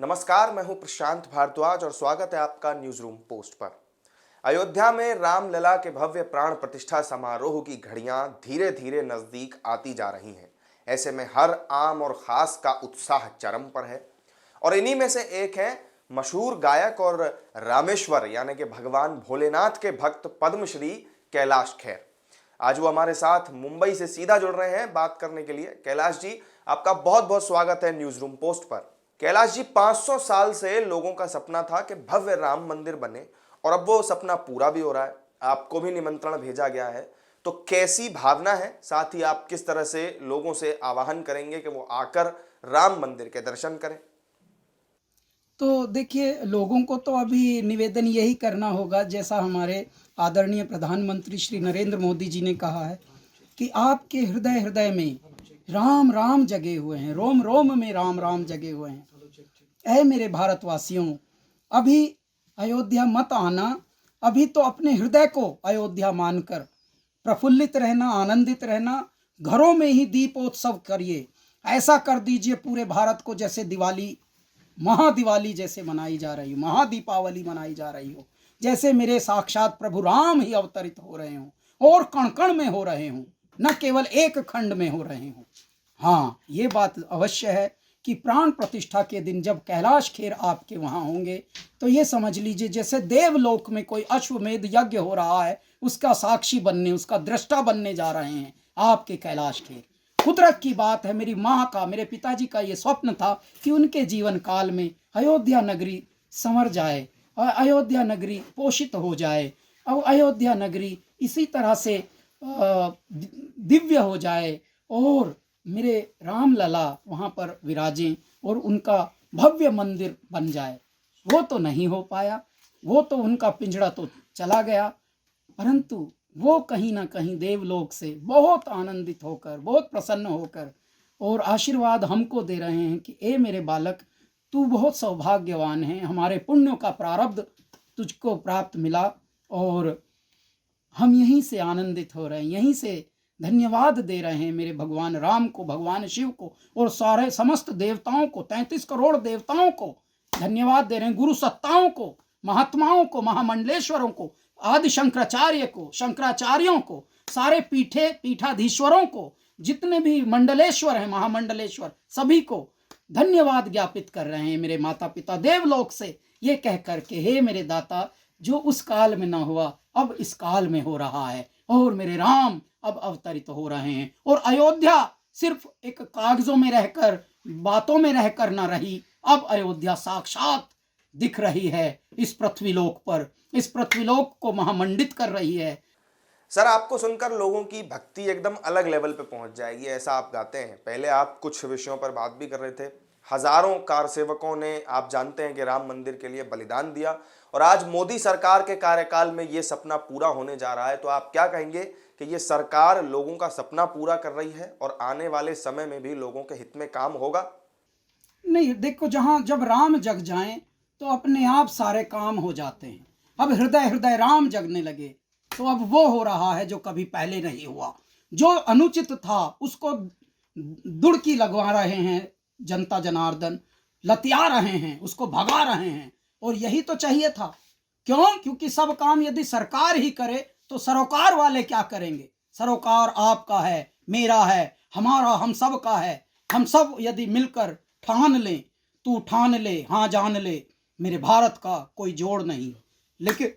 नमस्कार, मैं हूं प्रशांत भारद्वाज और स्वागत है आपका न्यूज रूम पोस्ट पर। अयोध्या में रामलला के भव्य प्राण प्रतिष्ठा समारोह की घड़ियां धीरे धीरे नजदीक आती जा रही हैं। ऐसे में हर आम और खास का उत्साह चरम पर है और इन्हीं में से एक है मशहूर गायक और रामेश्वर यानी कि भगवान भोलेनाथ के भक्त पद्मश्री कैलाश खेर। आज वो हमारे साथ मुंबई से सीधा जुड़ रहे हैं बात करने के लिए। कैलाश जी, आपका बहुत बहुत स्वागत है न्यूज रूम पोस्ट पर। कैलाश जी, 500 साल से लोगों का सपना था कि भव्य राम मंदिर बने और अब वो सपना पूरा भी हो रहा है। आपको भी निमंत्रण भेजा गया है, तो कैसी भावना है, साथ ही आप किस तरह से लोगों से आह्वान करेंगे कि वो आकर राम मंदिर के दर्शन करें? तो देखिए, लोगों को तो अभी निवेदन यही करना होगा जैसा हमारे आदरणीय प्रधानमंत्री श्री नरेंद्र मोदी जी ने कहा है कि आपके हृदय हृदय में राम राम जगे हुए हैं, रोम रोम में राम राम जगे हुए हैं। ऐ मेरे भारतवासियों, अभी अयोध्या मत आना, अभी तो अपने हृदय को अयोध्या मानकर प्रफुल्लित रहना, आनंदित रहना, घरों में ही दीपोत्सव करिए। ऐसा कर दीजिए पूरे भारत को जैसे दिवाली, महादिवाली जैसे मनाई जा रही हो, महादीपावली मनाई जा रही हो, जैसे मेरे साक्षात प्रभु राम ही अवतरित हो रहे हो और कण कण में हो रहे हो, न केवल एक खंड में हो रहे हो। हाँ, ये बात अवश्य है कि प्राण प्रतिष्ठा के दिन जब कैलाश खेर आपके वहां होंगे तो ये समझ लीजिए जैसे देवलोक में कोई अश्वमेध यज्ञ हो रहा है, उसका साक्षी बनने, उसका दृष्टा बनने जा रहे हैं आपके कैलाश खेर। कुदरत की बात है, मेरी माँ का, मेरे पिताजी का ये स्वप्न था कि उनके जीवन काल में अयोध्या नगरी संवर जाए और अयोध्या नगरी पोषित हो जाए और अयोध्या नगरी इसी तरह से दिव्य हो जाए और मेरे राम लला वहाँ पर विराजें और उनका भव्य मंदिर बन जाए। वो तो नहीं हो पाया, वो तो उनका पिंजड़ा तो चला गया, परंतु वो कहीं ना कहीं देवलोक से बहुत आनंदित होकर, बहुत प्रसन्न होकर और आशीर्वाद हमको दे रहे हैं कि ए मेरे बालक, तू बहुत सौभाग्यवान है, हमारे पुण्यों का प्रारब्ध तुझको प्राप्त मिला और हम यहीं से आनंदित हो रहे हैं, यहीं से धन्यवाद दे रहे हैं मेरे भगवान राम को, भगवान शिव को और सारे समस्त देवताओं को, 33 करोड़ देवताओं को धन्यवाद दे रहे हैं, गुरु सत्ताओं को, महात्माओं को, महामंडलेश्वरों को, आदि शंकराचार्य को, शंकराचार्यों को, सारे पीठाधीश्वरों को, जितने भी मंडलेश्वर हैं, महामंडलेश्वर, सभी को धन्यवाद ज्ञापित कर रहे हैं मेरे माता पिता देवलोक से, ये कह करके हे मेरे दाता, जो उस काल में न हुआ अब इस काल में हो रहा है और मेरे राम अब अवतरित हो रहे हैं और अयोध्या सिर्फ एक कागजों में रहकर, बातों में रहकर न रही, अब अयोध्या साक्षात दिख रही है इस पृथ्वीलोक पर, इस पृथ्वीलोक को महामंडित कर रही है। सर, आपको सुनकर लोगों की भक्ति एकदम अलग लेवल पे पहुंच जाएगी, ऐसा आप गाते हैं। पहले आप कुछ विषयों पर बात भी कर रहे थे। हजारों कार सेवकों ने, आप जानते हैं कि राम मंदिर के लिए बलिदान दिया और आज मोदी सरकार के कार्यकाल में ये सपना पूरा होने जा रहा है। तो आप क्या कहेंगे कि ये सरकार लोगों का सपना पूरा कर रही है और आने वाले समय में भी लोगों के हित में काम होगा? नहीं, देखो, जहां जब राम जग जाएं तो अपने आप सारे काम हो जाते हैं। अब हृदय हृदय राम जगने लगे तो अब वो हो रहा है जो कभी पहले नहीं हुआ। जो अनुचित था उसको दुड़की लगवा रहे हैं जनता जनार्दन, लतिया रहे हैं, उसको भगा रहे हैं और यही तो चाहिए था। क्यों? क्योंकि सब काम यदि सरकार ही करे तो सरोकार वाले क्या करेंगे? सरोकार आपका है, मेरा है, हमारा, हम सब का है। हम सब यदि मिलकर ठान लें, तू ठान ले, हाँ जान ले, मेरे भारत का कोई जोड़ नहीं। लेकिन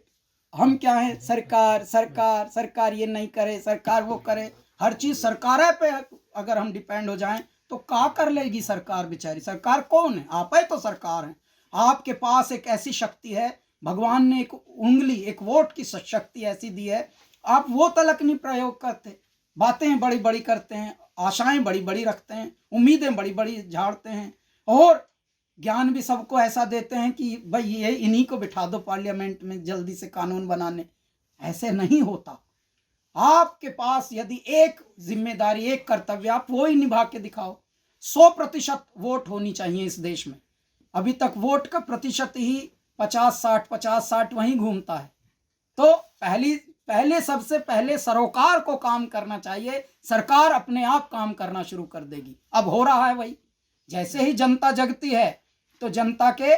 हम क्या है, सरकार सरकार सरकार, ये नहीं करे, सरकार वो करे, हर चीज सरकार पे अगर हम डिपेंड हो जाएं तो क्या कर लेगी सरकार बेचारी? सरकार कौन है? आप ही तो सरकार है। आपके पास एक ऐसी शक्ति है, भगवान ने एक उंगली, एक वोट की शक्ति ऐसी दी है, आप वो तलक नहीं प्रयोग करते। बातें बड़ी बड़ी करते हैं, आशाएं बड़ी बड़ी रखते हैं, उम्मीदें बड़ी बड़ी झाड़ते हैं और ज्ञान भी सबको ऐसा देते हैं कि भाई ये इन्हीं को बिठा दो पार्लियामेंट में जल्दी से कानून बनाने। ऐसे नहीं होता। आपके पास यदि एक जिम्मेदारी, एक कर्तव्य, आप वो ही निभा के दिखाओ। 100% वोट होनी चाहिए इस देश में। अभी तक वोट का प्रतिशत ही 50-60 50-60 वहीं घूमता है। तो पहले सबसे पहले सरोकार को काम करना चाहिए, सरकार अपने आप काम करना शुरू कर देगी। अब हो रहा है वही। जैसे ही जनता जगती है तो जनता के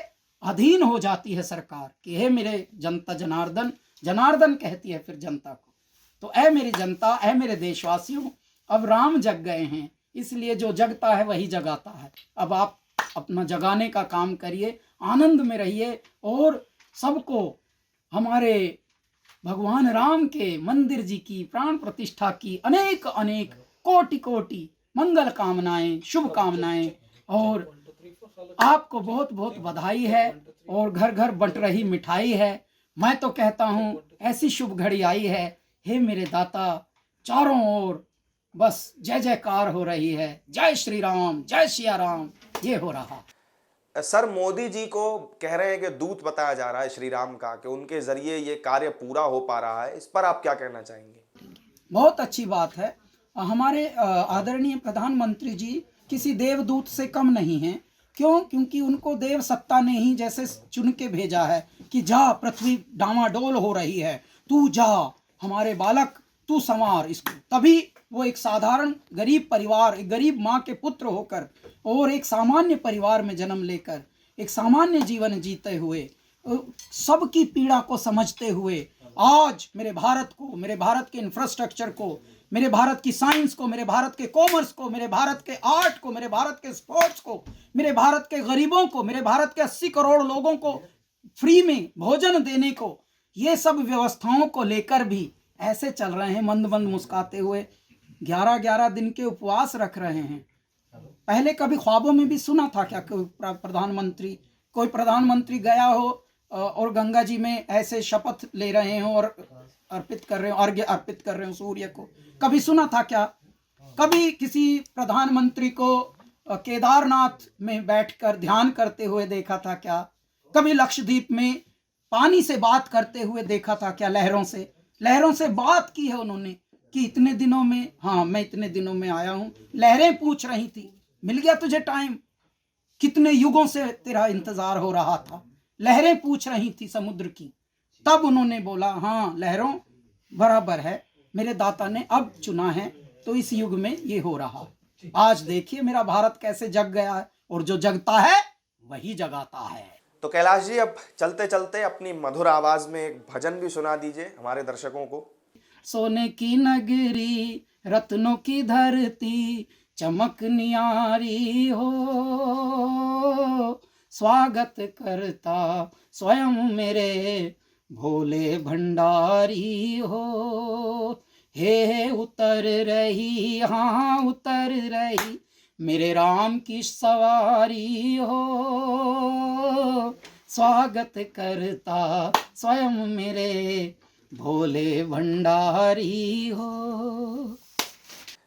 अधीन हो जाती है सरकार कि हे मेरे जनता जनार्दन, जनार्दन कहती है फिर जनता को। तो ऐ मेरी जनता, ऐ मेरे देशवासियों, अब राम जग गए हैं, इसलिए जो जगता है वही जगाता है। अब आप अपना जगाने का काम करिए, आनंद में रहिए और सबको हमारे भगवान राम के मंदिर जी की प्राण प्रतिष्ठा की अनेक अनेक कोटि कोटि मंगल कामनाएं, शुभ कामनाएं, और आपको बहुत बहुत बधाई है। और घर घर बंट रही मिठाई है। मैं तो कहता हूँ ऐसी शुभ घड़ी आई है, हे मेरे दाता, चारों ओर बस जय जयकार हो रही है, जय श्री राम, जय सिया राम, ये हो रहा। सर, मोदी जी को कह रहे हैं कि दूत बताया जा रहा है श्री राम का, कि उनके जरिए ये कार्य पूरा हो पा रहा है, इस पर आप क्या कहना चाहेंगे? बहुत अच्छी बात है। हमारे आदरणीय प्रधानमंत्री जी किसी देवदूत से कम नहीं हैं। क्यों? क्योंकि उनको देव सत्ता ने ही जैसे चुन के भेजा है कि जा, पृथ्वी डामाडोल हो रही है, तू जा, हमारे बालक तू संवार इसको। तभी वो एक साधारण गरीब परिवार, एक गरीब माँ के पुत्र होकर और एक सामान्य परिवार में जन्म लेकर एक सामान्य जीवन जीते हुए, सबकी पीड़ा को समझते हुए आज मेरे भारत को, मेरे भारत के इंफ्रास्ट्रक्चर को, मेरे भारत की साइंस को, मेरे भारत के कॉमर्स को, मेरे भारत के आर्ट को, मेरे भारत के स्पोर्ट्स को, मेरे भारत के गरीबों को, मेरे भारत के 80 करोड़ लोगों को फ्री में भोजन देने को, ये सब व्यवस्थाओं को लेकर भी ऐसे चल रहे हैं, मंद मंद मुस्काते हुए 11-11 दिन के उपवास रख रहे हैं। पहले कभी ख्वाबों में भी सुना था क्या कोई प्रधानमंत्री गया हो और गंगा जी में ऐसे शपथ ले रहे हो और अर्पित कर रहे हो, अर्घ्य अर्पित कर रहे हो सूर्य को? कभी सुना था क्या? कभी किसी प्रधानमंत्री को केदारनाथ में बैठकर ध्यान करते हुए देखा था क्या? कभी लक्षद्वीप में पानी से बात करते हुए देखा था क्या? लहरों से बात की है उन्होंने कि इतने दिनों में, हाँ मैं इतने दिनों में आया हूं। लहरें पूछ रही थी, मिल गया तुझे टाइम? कितने युगों से तेरा इंतजार हो रहा था। लहरें पूछ रही थी समुद्र की, तब उन्होंने बोला हाँ लहरों बराबर है, मेरे दाता ने अब चुना है, तो इस युग में ये हो रहा। आज देखिए मेरा भारत कैसे जग गया है, और जो जगता है वही जगाता है। तो कैलाश जी, अब चलते चलते अपनी मधुर आवाज में एक भजन भी सुना दीजिए हमारे दर्शकों को। सोने की नगरी, रत्नों की धरती, चमक नियारी हो, स्वागत करता स्वयं मेरे भोले भंडारी हो। हे उतर रही, हाँ उतर रही, मेरे राम की सवारी हो, स्वागत करता स्वयं मेरे भोले भंडारी हो।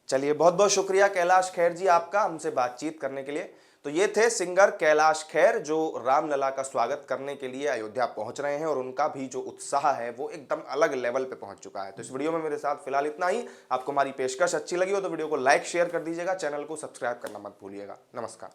चलिए, बहुत बहुत शुक्रिया कैलाश खेर जी आपका हमसे बातचीत करने के लिए। तो ये थे सिंगर कैलाश खेर, जो रामलला का स्वागत करने के लिए अयोध्या पहुंच रहे हैं, और उनका भी जो उत्साह है वो एकदम अलग लेवल पे पहुंच चुका है। तो इस वीडियो में मेरे साथ फिलहाल इतना ही। आपको हमारी पेशकश अच्छी लगी हो तो वीडियो को लाइक शेयर कर दीजिएगा, चैनल को सब्सक्राइब करना मत भूलिएगा। नमस्कार।